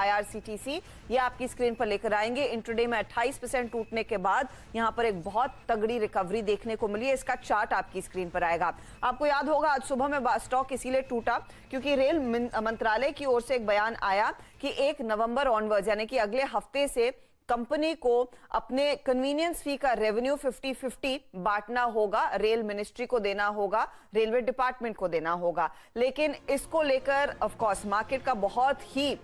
IRCTC, ये आपकी screen पर लेकर आएंगे। इंट्राडे में 28% टूटने के बाद यहां पर एक बहुत तगड़ी रिकवरी देखने को मिली है। इसका चार्ट आपकी स्क्रीन पर आएगा। आपको याद होगा आज सुबह में स्टॉक इसीलिए टूटा क्योंकि रेल मंत्रालय की ओर से एक बयान आया कि 1 नवंबर ऑनवर्ड्स यानी कि अगले हफ्ते से कंपनी को अपने कन्वीनियंस फी का रेवेन्यू 50-50 बांटना होगा, रेल मिनिस्ट्री को देना होगा, रेलवे डिपार्टमेंट को देना होगा। लेकिन इसको लेकर ऑफ कोर्स मार्केट का बहुत ही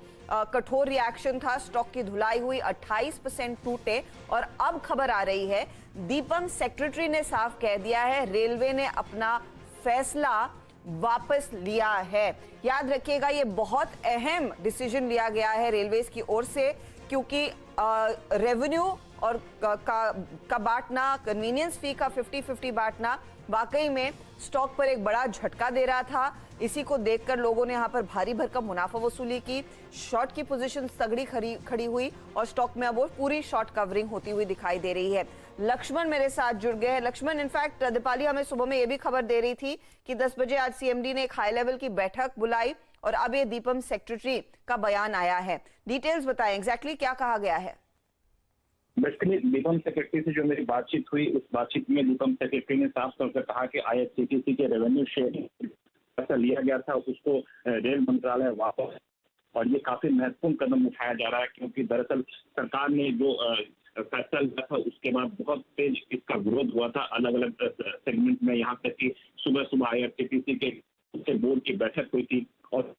कठोर रिएक्शन था, स्टॉक की धुलाई हुई, 28% टूटे। और अब खबर आ रही है, दीपम सेक्रेटरी ने साफ कह दिया है रेलवे ने अपना फैसला वापस लिया है। याद रखिएगा ये बहुत अहम डिसीजन लिया गया है रेलवेज की ओर से, क्योंकि रेवेन्यू और का बांटना, कन्वीनियंस फी का 50-50 बांटना वाकई में स्टॉक पर एक बड़ा झटका दे रहा था। इसी को देखकर लोगों ने यहां पर भारी भरकम मुनाफा वसूली की, शॉर्ट की पोजीशन तगड़ी खड़ी हुई और स्टॉक में अब वो पूरी शॉर्ट कवरिंग होती हुई दिखाई दे रही है। लक्ष्मण मेरे साथ जुड़ गए हैं। लक्ष्मण, इनफैक्ट दीपाली हमें सुबह में ये भी खबर दे रही थी कि 10 बजे आज सीएमडी ने एक हाई लेवल की बैठक बुलाई और अब ये दीपम सेक्रेटरी का बयान आया है। डिटेल्स बताएं, एग्जैक्टली क्या कहा गया है? बेसिकली दीपम सेक्रेटरी से जो मेरी बातचीत हुई, उस बातचीत में दीपम सेक्रेटरी ने साफ तौर पर कहा कि आईआरसीटीसी के रेवेन्यू शेयरिंग पैसा लिया गया था उसको रेल मंत्रालय वापस, और ये काफी महत्वपूर्ण कदम उठाया जा रहा है क्योंकि दरअसल सरकार ने जो फैसला लिया था उसके बाद बहुत तेज इसका विरोध हुआ था अलग अलग सेगमेंट में। यहाँ तक कि सुबह सुबह आईआरसीटीसी के बोर्ड की बैठक हुई थी और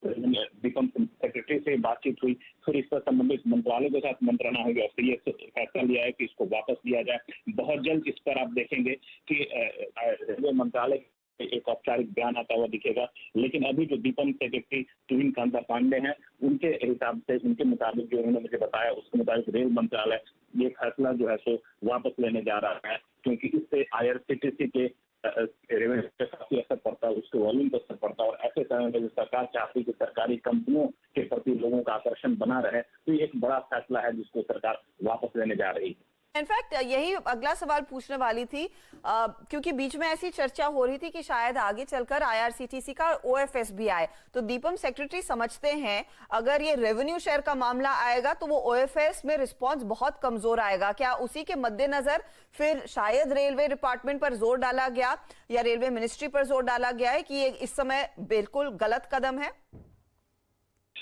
दीपम सेक्रेटरी से बातचीत हुई, फिर इस पर संबंधित मंत्रालय के साथ मंत्रणा हुई और फिर ये फैसला लिया है कि इसको वापस लिया जाए। बहुत जल्द इस पर आप देखेंगे कि रेलवे मंत्रालय एक औपचारिक बयान आता हुआ दिखेगा। लेकिन अभी जो दीपम सेक्रेटरी तुहिन कांता पांडे हैं, उनके हिसाब से, उनके मुताबिक जो उन्होंने मुझे बताया उसके मुताबिक रेल मंत्रालय ये फैसला जो है सो वापस लेने जा रहा है क्योंकि इससे आईआरसीटीसी के रेवेन्यू पे काफी असर पड़ता है, उसके वॉल्यूम पर असर पड़ता है। और ऐसे समय में जो सरकार चाहती है कि सरकारी कंपनियों के प्रति लोगों का आकर्षण बना रहे, तो ये एक बड़ा फैसला है जिसको सरकार वापस लेने जा रही है। इनफैक्ट यही अगला सवाल पूछने वाली थी क्योंकि बीच में ऐसी चर्चा हो रही थी कि शायद आगे चलकर आईआरसीटीसी का ओएफएस भी आए, तो दीपम सेक्रेटरी समझते हैं अगर ये रेवेन्यू शेयर का मामला आएगा तो वो ओएफएस में रिस्पांस बहुत कमजोर आएगा। क्या उसी के मद्देनजर फिर शायद रेलवे डिपार्टमेंट पर जोर डाला गया या रेलवे मिनिस्ट्री पर जोर डाला गया है कि ये इस समय बिल्कुल गलत कदम है?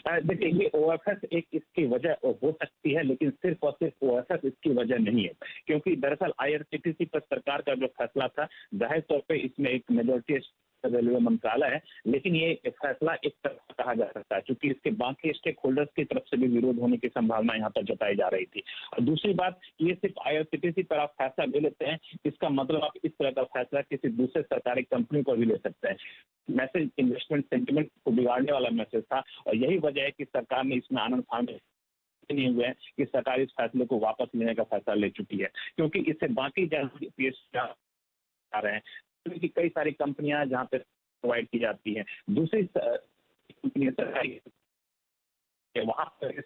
देखिए, ये ओएफएस एक इसकी वजह हो सकती है, लेकिन सिर्फ और सिर्फ ओएफएस इसकी वजह नहीं है क्योंकि दरअसल आईआरसीटीसी पर सरकार का जो फैसला था, जाहिर तौर पे इसमें एक मेजोरिटी रेलवे मंत्रालय है, लेकिन ये फैसला एक तरफा कहा जा सकता है क्योंकि इसके बाकी स्टेक होल्डर्स की तरफ से भी विरोध होने की संभावना यहाँ पर जताई जा रही थी। और दूसरी बात, ये सिर्फ आईआरसीटीसी पर आप फैसला ले लेते हैं, इसका मतलब आप इस तरह का फैसला किसी दूसरे सरकारी कंपनी को भी ले सकते हैं। मैसेज इन्वेस्टमेंट सेंटिमेंट को बिगाड़ने वाला मैसेज था और यही वजह है कि सरकार ने इसमें आनंद फानंद नहीं हुए हैं कि सरकार इस फैसले को वापस लेने का फैसला ले चुकी है क्योंकि इससे बाकी पीएस आ रहे हैं क्योंकि कई सारी कंपनियां जहां पे प्रोवाइड की जाती हैं, दूसरी कंपनी सरकारी वहां पर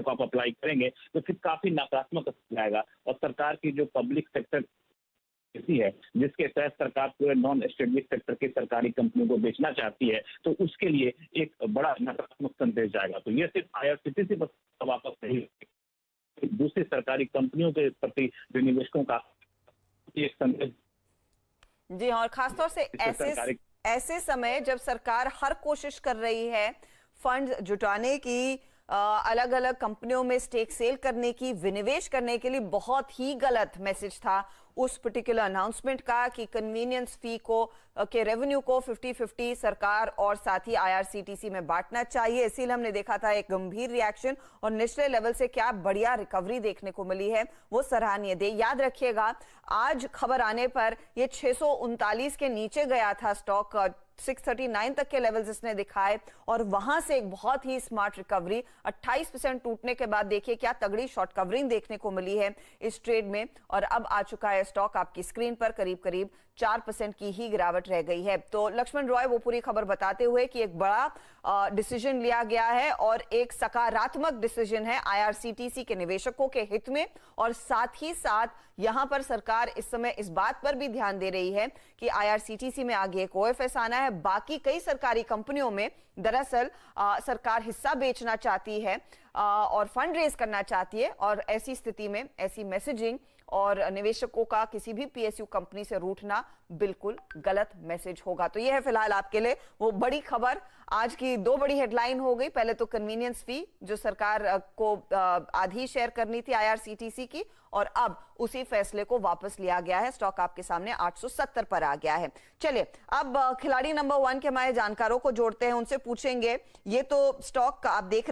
को आप अप्लाई करेंगे तो फिर काफी नकारात्मक असर आएगा। और सरकार की जो पब्लिक सेक्टर है जिसके तहत सरकार पूरे नॉन एस्टेब्लिश सेक्टर के सरकारी कंपनियों को बेचना चाहती है, तो उसके लिए एक बड़ा नकारात्मक संदेश जाएगा। तो ये सिर्फ आईआरसीटीसी पर वापस नहीं, दूसरी सरकारी कंपनियों के प्रति जो निवेशकों का एक संदेश। जी, और खासतौर से ऐसे समय जब सरकार हर कोशिश कर रही है फंड जुटाने की, अलग अलग कंपनियों में स्टेक सेल करने की, विनिवेश करने के लिए, बहुत ही गलत मैसेज था उस पर्टिकुलर अनाउंसमेंट का कि कन्वीनियंस फी को के रेवेन्यू को 50-50 सरकार और साथ ही आईआरसीटीसी में बांटना चाहिए। इसीलिए हमने देखा था एक गंभीर रिएक्शन और निचले लेवल से क्या बढ़िया रिकवरी देखने को मिली है, वो सराहनीय दे। याद रखिएगा आज खबर आने पर ये 639 के नीचे गया था स्टॉक, 639 तक के लेवल्स इसने दिखाए और वहां से एक बहुत ही स्मार्ट रिकवरी 28% टूटने के बाद देखिए क्या तगड़ी शॉर्ट कवरिंग देखने को मिली है इस ट्रेड में। और अब आ चुका है स्टॉक आपकी स्क्रीन पर करीब करीब 4% की ही गिरावट रह गई है। तो लक्ष्मण रॉय वो पूरी खबर बताते हुए कि एक बड़ा डिसीजन लिया गया है और एक सकारात्मक डिसीजन है आईआरसीटीसी के निवेशकों के हित में, और साथ ही साथ यहां पर सरकार इस समय इस बात पर भी ध्यान दे रही है कि आईआरसीटीसी में आगे एक ओएफएस आना है, बाकी कई सरकारी कंपनियों में दरअसल सरकार हिस्सा बेचना चाहती है और फंड रेज करना चाहती है, और ऐसी स्थिति में ऐसी मैसेजिंग और निवेशकों का किसी भी पीएसयू कंपनी से रूठना बिल्कुल गलत मैसेज होगा। तो यह है फिलहाल आपके लिए वो बड़ी खबर। आज की दो बड़ी हेडलाइन हो गई, पहले तो कन्वीनियंस फी जो सरकार को आधी शेयर करनी थी आईआरसीटीसी की, और अब उसी फैसले को वापस लिया गया है। स्टॉक आपके सामने 870 पर आ गया है। चलिए अब खिलाड़ी नंबर 1 के हमारे जानकारों को जोड़ते हैं, उनसे पूछेंगे। ये तो स्टॉक आप देख